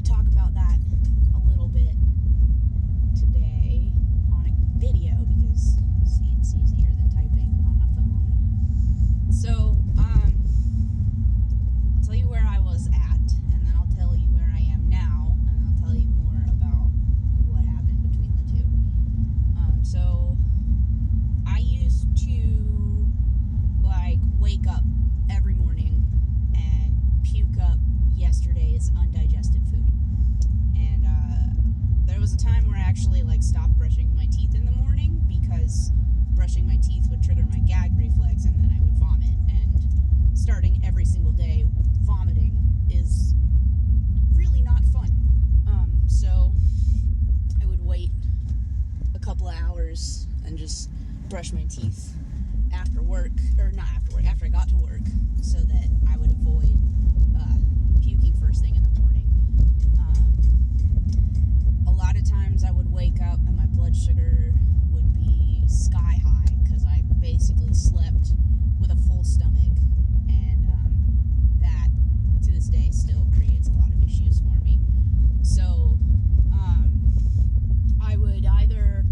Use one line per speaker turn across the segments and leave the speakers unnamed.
talk about that a little bit today on a video because it's easier than typing on my phone. So, I'll tell you where I was at, and then I'll tell you where I am now, and then I'll tell you more about what happened between the two. So, I used to, wake up every morning and puke up yesterday's undigested food. And there was a time where I actually stopped brushing my teeth in the morning because brushing my teeth would trigger my gag reflex and then I would vomit. And starting every single day vomiting is really not fun. So I would wait a couple of hours and just brush my teeth after work, or not after work, after I got to work, so that I would avoid puking first thing in the morning. A lot of times I would wake up and my blood sugar would be sky high because I basically slept with a full stomach, and that to this day still creates a lot of issues for me. So I would either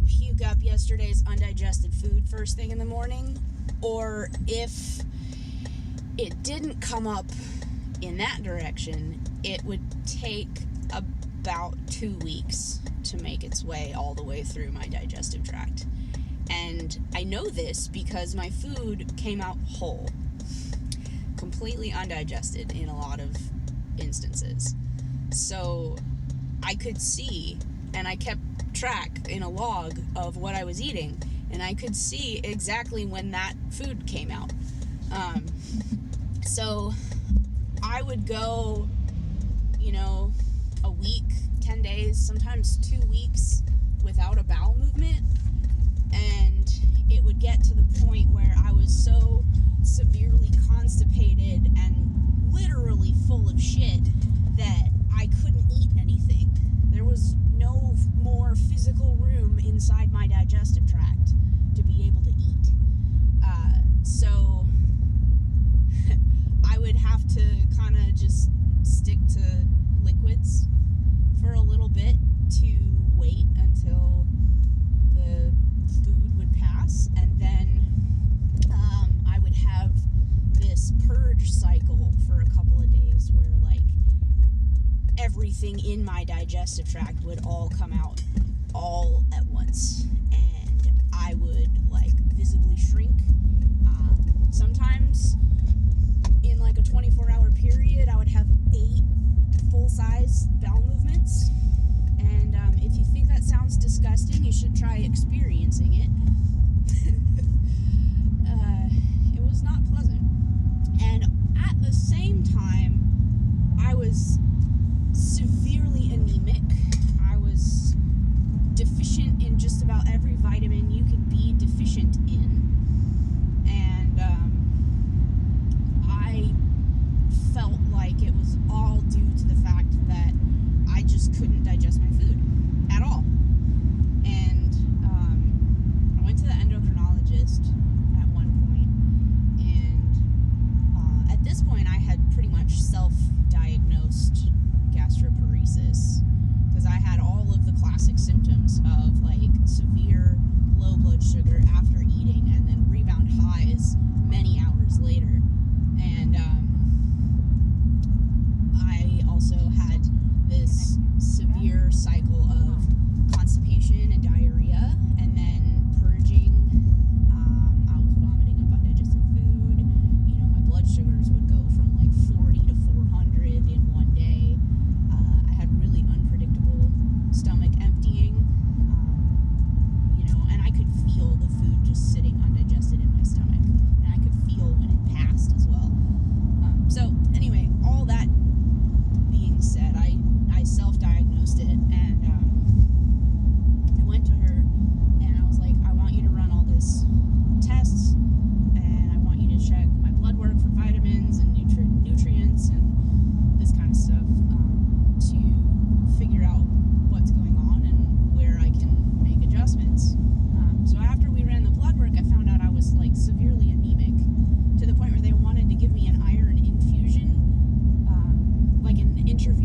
puke up yesterday's undigested food first thing in the morning, or if it didn't come up in that direction, it would take about 2 weeks to make its way all the way through my digestive tract. And I know this because my food came out whole, completely undigested in a lot of instances. So I could see, and I kept track in a log of what I was eating, and I could see exactly when that food came out. So I would go, a week, 10 days, sometimes 2 weeks without a bowel movement, and it would get to the point where I was so severely constipated and literally full of shit that I couldn't eat anything. There was no more physical room inside my digestive tract to be able to eat. So I would have to kind of just stick to liquids for a little bit to wait until the food would pass, and then I would have this purge cycle for a couple of days where everything in my digestive tract would all come out all at once, and I would visibly shrink. Sometimes in a 24-hour period I would have 8 full-size bowel movements, and if you think that sounds disgusting, you should try experiencing it. It was not pleasant. And at the same time, I was severely anemic. I was deficient in just about every vitamin you could be deficient in, and I felt like it was all due to the fact that I just couldn't digest my food at all. And I went to the endocrinologist at one point, and at this point I had pretty much self-diagnosed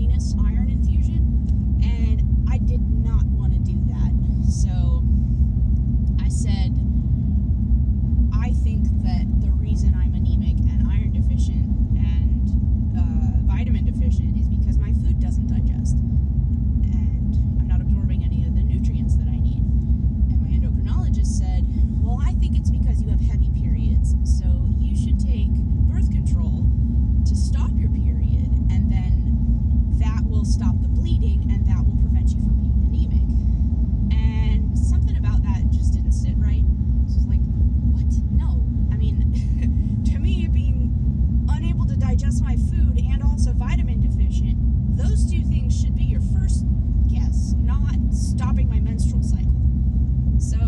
intravenous iron infusion, and I did not want to do that. So I said, I think that the reason I'm anemic and iron deficient and vitamin deficient is because my food doesn't digest, and I'm not absorbing any of the nutrients that I need. And my endocrinologist said, well, I think it's because you have heavy periods, so you should take birth control to stop your period, and then that will stop the bleeding, and that will prevent you from being anemic. And something about that just didn't sit right. So I was like, what? No. I mean, to me, being unable to digest my food and also vitamin deficient, those two things should be your first guess, not stopping my menstrual cycle. So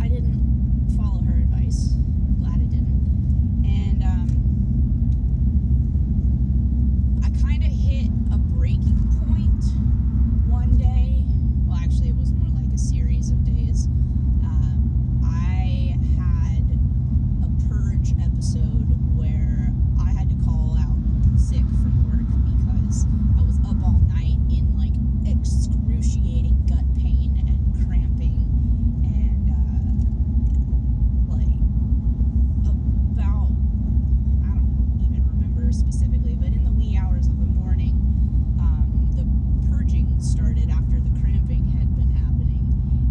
I didn't follow her advice. I'm glad I didn't. And I kind of hit a breaking point one day. Well, actually, it was more like a series of days. I had a purge episode where I had to call out sick from work because I was up all night in like excruciating gut pain and cramping, and like about, I don't even remember specifically, but in the wee hours of the morning, the purging started after the cramping had been happening,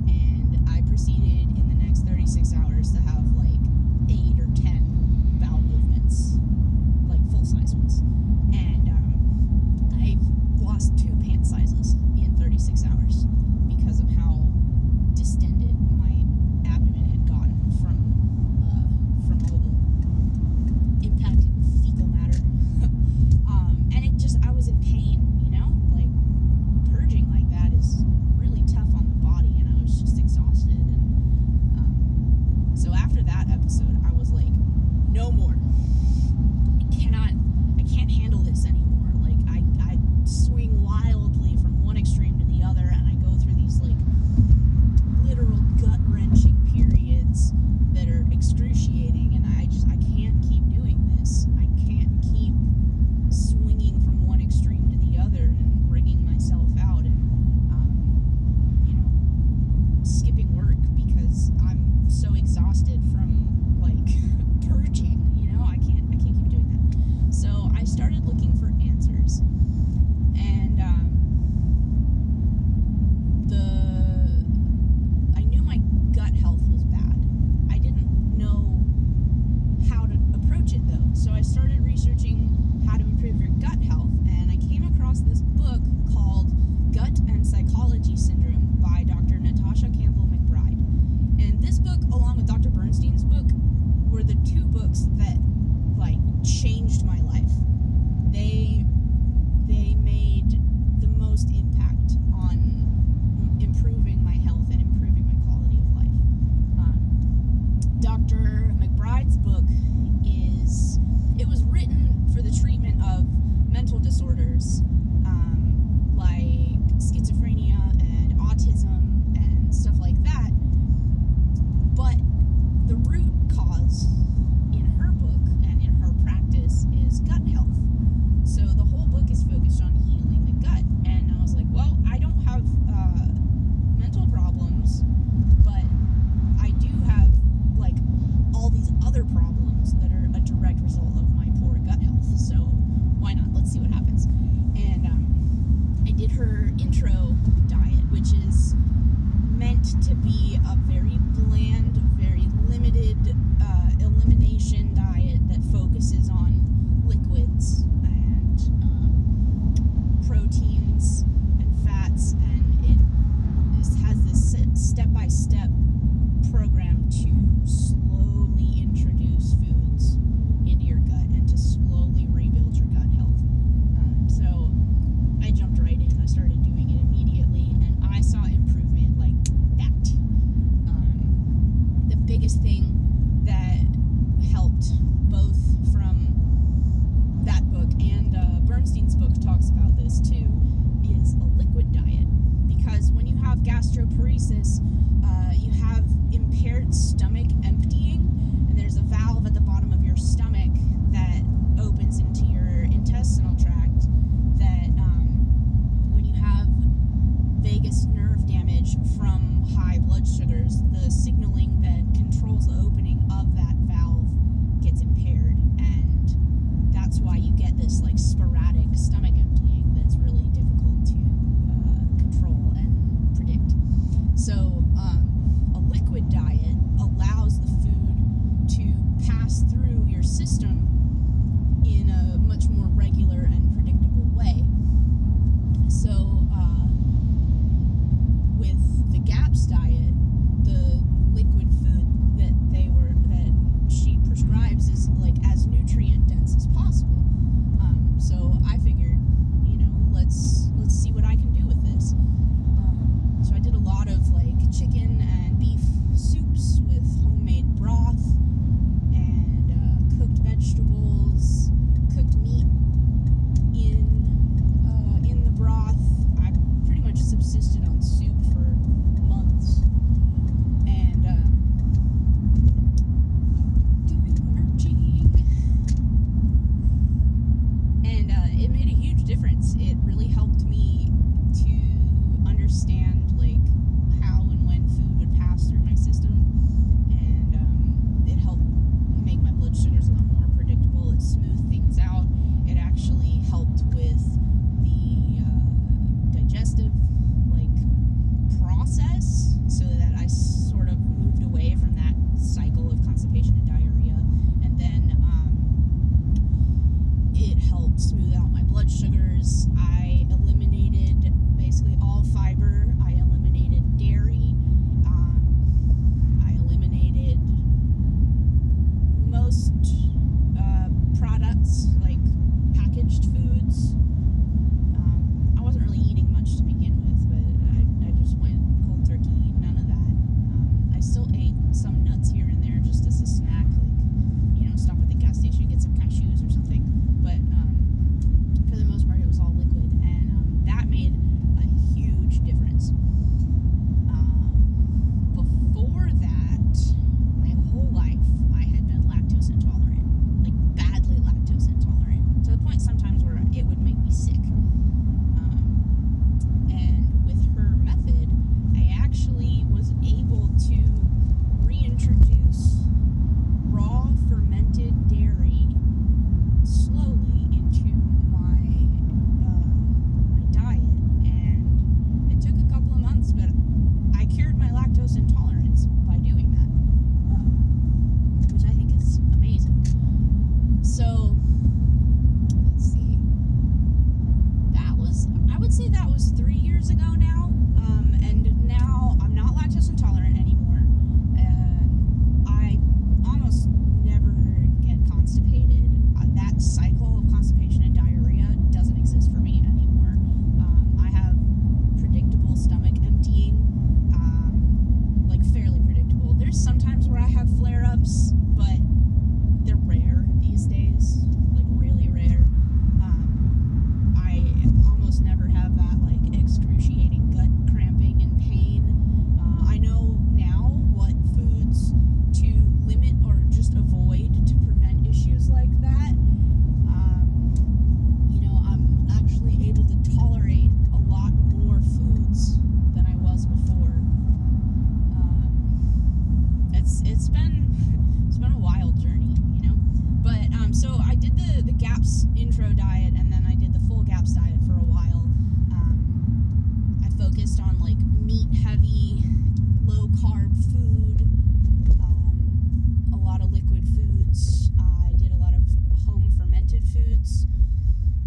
and I proceeded in the next 36 hours to have like 8 or 10 bowel movements, like full-size ones, and I lost 2 pant sizes in 36 hours because of how distended my abdomen had gotten from all the impacted fecal matter. And it just, I was in pain, you know, like purging like that is really tough on the body, and I was just exhausted. And so after that episode, I was like, no more. I can't handle this anymore. Like I swing wildly from one extreme to the other, and I go through these like literal gut-wrenching periods that are excruciating, and I can't keep doing this. I can't keep swinging from one extreme to the other and rigging myself out and skipping work because I'm so exhausted from like purging. I can't keep doing that. So I started looking for answers, and I knew my gut health was bad. I didn't know how to approach it though, so I started researching how to improve your gut health, and I came across this book called Gut and Psychology Syndrome by Dr. Natasha Campbell McBride. And this book, along with Dr. Bernstein's book, were the 2 books that like changed my life. They made the most impact on improving my health and improving my quality of life. Dr. McBride's book it was written for the treatment of mental disorders like schizophrenia and autism and stuff like that. But the root cause in her book and in her practice is gut health. So the whole book is focused on healing the gut. And I was like, well, I don't have mental problems, but I do have like all these other problems that are a direct result of my poor gut health. So why not? Let's see what happens. And blood sugars. I eliminated basically all fiber. I eliminated dairy. I eliminated most products, like packaged foods. I wasn't really eating much to begin with, but I just went cold turkey, none of that. I still ate some nuts here and there just as a snack, like, stop at the gas station, get some cashews or something. But for the most part, it was all liquid, and that made a huge difference. Before that, my whole life, I had been lactose intolerant, like badly lactose intolerant, to the point sometimes where it would make me sick. And with her method, I actually was able to reintroduce raw fermented dairy slowly into my diet, and it took a couple of months, but I cured my lactose intolerance by doing that, which I think is amazing. So let's see, I would say that was 3 years ago now, and now I'm not lactose intolerant anymore. I almost never get constipated. That cycle of constipation and diarrhea doesn't exist for me anymore. I have predictable stomach emptying, like fairly predictable. There's sometimes where I have flare-ups, but they're rare these days, like really rare. I almost never have that like excruciating gut cramping and pain. I know now what foods to limit or just avoid to prevent issues like that. I'm actually able to tolerate a lot more foods than I was before. It's been a wild journey, But so I did the GAPS intro diet, and then I did the full GAPS diet for a while. I focused on like meat heavy, low carb food, a lot of liquid foods. I did a lot of home fermented foods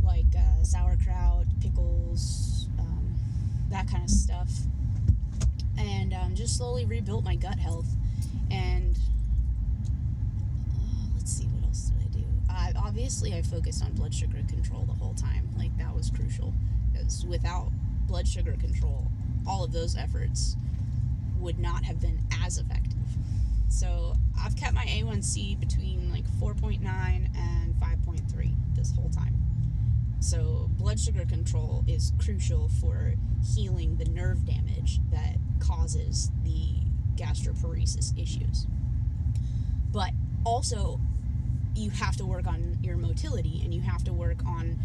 like sauerkraut, pickles, that kind of stuff, and just slowly rebuilt my gut health. And let's see, what else did I do? Obviously I focused on blood sugar control the whole time. Like, that was crucial, because without blood sugar control, all of those efforts would not have been as effective. So I've kept my A1C between like 4.9 and 5.3 this whole time. So blood sugar control is crucial for healing the nerve damage that causes the gastroparesis issues. But also, you have to work on your motility, and you have to work on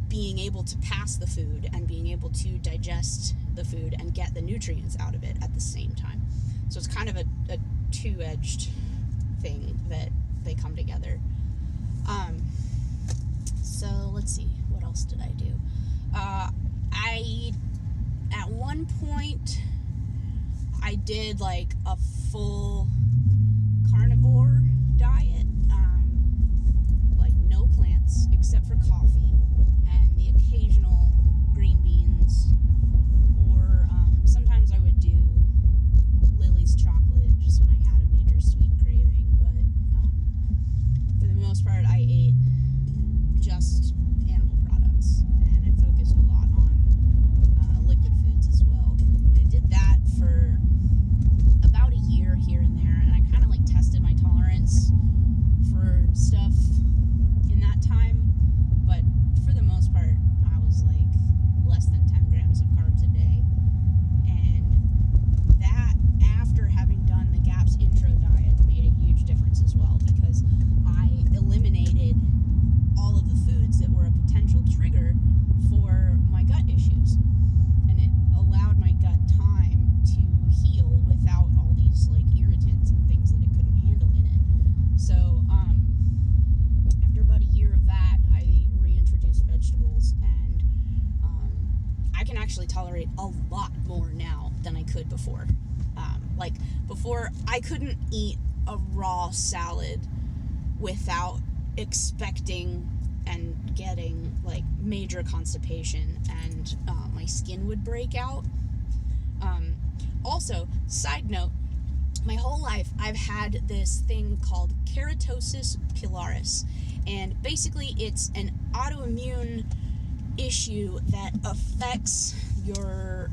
being able to pass the food and being able to digest the food and get the nutrients out of it at the same time. So it's kind of a two-edged thing that they come together. So let's see, what else did I do? At one point, I did like a full carnivore diet, like no plants except for coffee and the occasional green beans, or sometimes I would do Lily's chocolate just when I had a major sweet craving, but for the most part I ate just animal products, and I focused a lot on liquid foods as well. I did that for about a year here and there, and I kind of like tested my tolerance for stuff in that time, but for the most part I was like less than 10 grams of carbs a day. And that, after having done the GAPS intro diet, made a huge difference as well, because I eliminated all of the foods that were a potential trigger for my gut issues, and it allowed my gut time to heal without all these like irritants and things that it couldn't handle in it. So after about a year of that, I reintroduced vegetables, and I can actually tolerate a lot more now than I could before. Like before, I couldn't eat a raw salad without expecting and getting like major constipation, and my skin would break out. Also, side note, my whole life I've had this thing called keratosis pilaris, and basically it's an autoimmune issue that affects your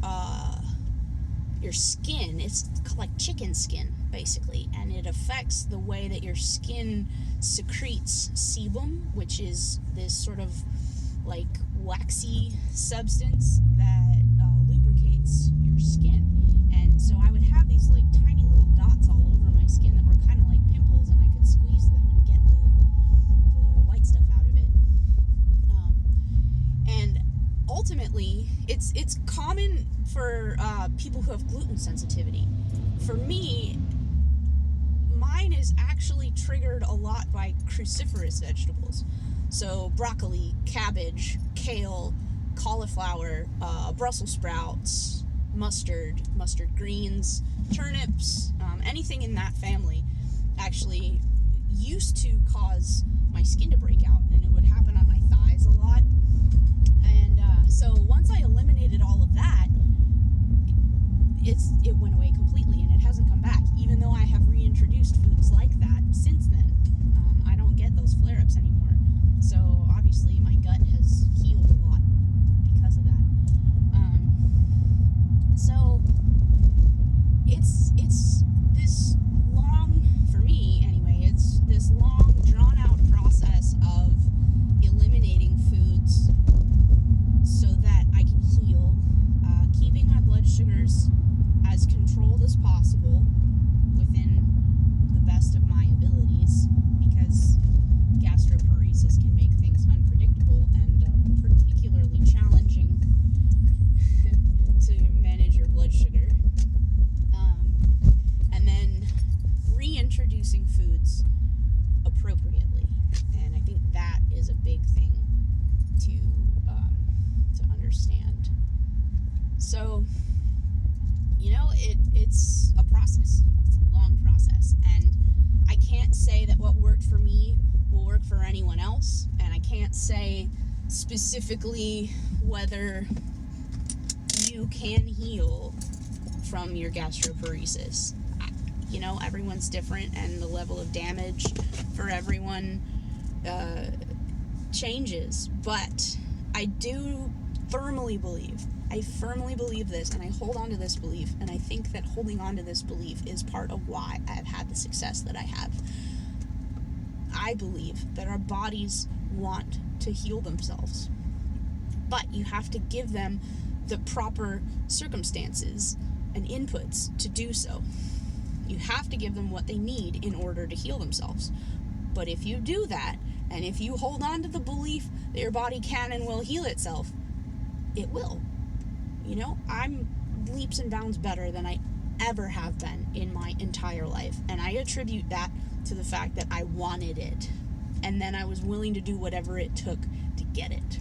skin. It's like chicken skin, basically, and it affects the way that your skin secretes sebum, which is this sort of like waxy substance that lubricates your skin. And so I would have these like tiny little dots all over my skin that were kind of like pimples, and I could squeeze them and get the white stuff out of it. And ultimately, it's common for people who have gluten sensitivity. For me, mine is actually triggered a lot by cruciferous vegetables. So broccoli, cabbage, kale, cauliflower, Brussels sprouts, mustard greens, turnips, anything in that family actually used to cause my skin to break out, and it would happen on my thighs a lot. And so once I eliminated all of that, it went away completely, and it hasn't come back, even though I have reintroduced foods like that since then. I don't get those flare-ups anymore. So obviously my gut has healed a lot because of that. So it's this long, for me anyway, it's this long, drawn-out process of eliminating foods so that I can heal, keeping my blood sugars as controlled as possible within the best of my abilities, because gastroparesis can make things unpredictable and particularly challenging to manage your blood sugar. And then reintroducing foods appropriately. And I think that is a big thing to understand. So, it's a process. It's a long process. And I can't say that what worked for me will work for anyone else. And I can't say specifically whether you can heal from your gastroparesis. Everyone's different, and the level of damage for everyone changes. But I do firmly believe this, and I hold on to this belief, and I think that holding on to this belief is part of why I've had the success that I have. I believe that our bodies want to heal themselves, but you have to give them the proper circumstances and inputs to do so. You have to give them what they need in order to heal themselves. But if you do that, and if you hold on to the belief that your body can and will heal itself, it will. I'm leaps and bounds better than I ever have been in my entire life. And I attribute that to the fact that I wanted it. And then I was willing to do whatever it took to get it.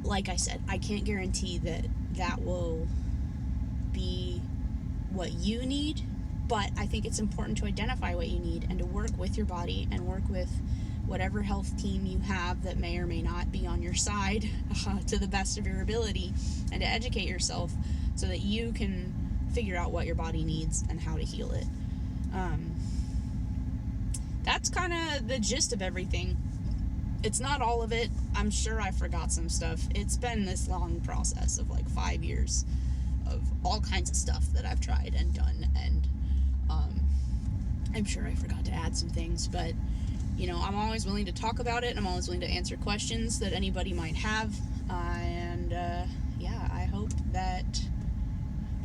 Like I said, I can't guarantee that will be what you need, but I think it's important to identify what you need and to work with your body and work with whatever health team you have that may or may not be on your side to the best of your ability, and to educate yourself so that you can figure out what your body needs and how to heal it. That's kind of the gist of everything. It's not all of it. I'm sure I forgot some stuff. It's been this long process of like 5 years of all kinds of stuff that I've tried and done, and I'm sure I forgot to add some things, but I'm always willing to talk about it. I'm always willing to answer questions that anybody might have, and I hope that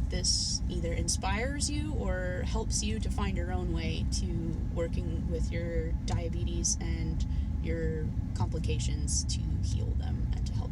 this either inspires you or helps you to find your own way to working with your diabetes and your complications to heal them and to help